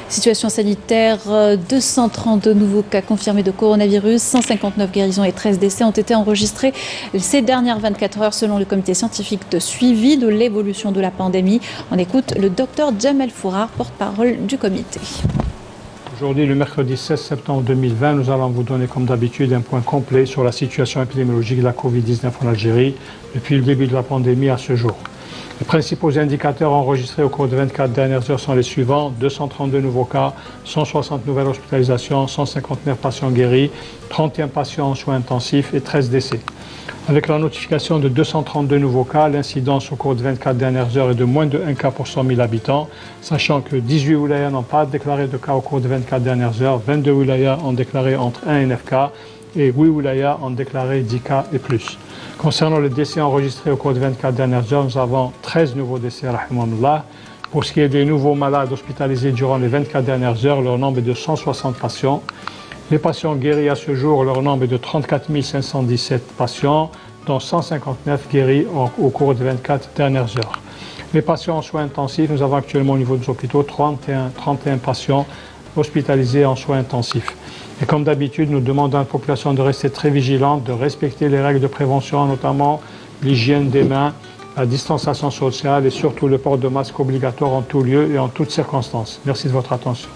Situation sanitaire, 232 nouveaux cas confirmés de coronavirus, 159 guérisons et 13 décès ont été enregistrés ces dernières 24 heures selon le comité scientifique de suivi de l'évolution de la pandémie. On écoute le docteur Jamel Fourard, porte-parole du comité. Aujourd'hui, le mercredi 16 septembre 2020, nous allons vous donner comme d'habitude un point complet sur la situation épidémiologique de la Covid-19 en Algérie depuis le début de la pandémie à ce jour. Les principaux indicateurs enregistrés au cours des 24 dernières heures sont les suivants: 232 nouveaux cas, 160 nouvelles hospitalisations, 159 patients guéris, 31 patients en soins intensifs et 13 décès. Avec la notification de 232 nouveaux cas, l'incidence au cours des 24 dernières heures est de moins de 1 cas pour 100 000 habitants, sachant que 18 wilayas n'ont pas déclaré de cas au cours des 24 dernières heures, 22 wilayas ont déclaré entre 1 et 9 cas et 8 wilayas ont déclaré 10 cas et plus. Concernant les décès enregistrés au cours des 24 dernières heures, nous avons 13 nouveaux décès, rahimahullah. Pour ce qui est des nouveaux malades hospitalisés durant les 24 dernières heures, leur nombre est de 160 patients. Les patients guéris à ce jour, leur nombre est de 34 517 patients, dont 159 guéris au cours des 24 dernières heures. Les patients en soins intensifs, nous avons actuellement au niveau des hôpitaux 31 patients hospitalisés en soins intensifs. Et comme d'habitude, nous demandons à la population de rester très vigilante, de respecter les règles de prévention, notamment l'hygiène des mains, la distanciation sociale et surtout le port de masque obligatoire en tout lieu et en toutes circonstances. Merci de votre attention.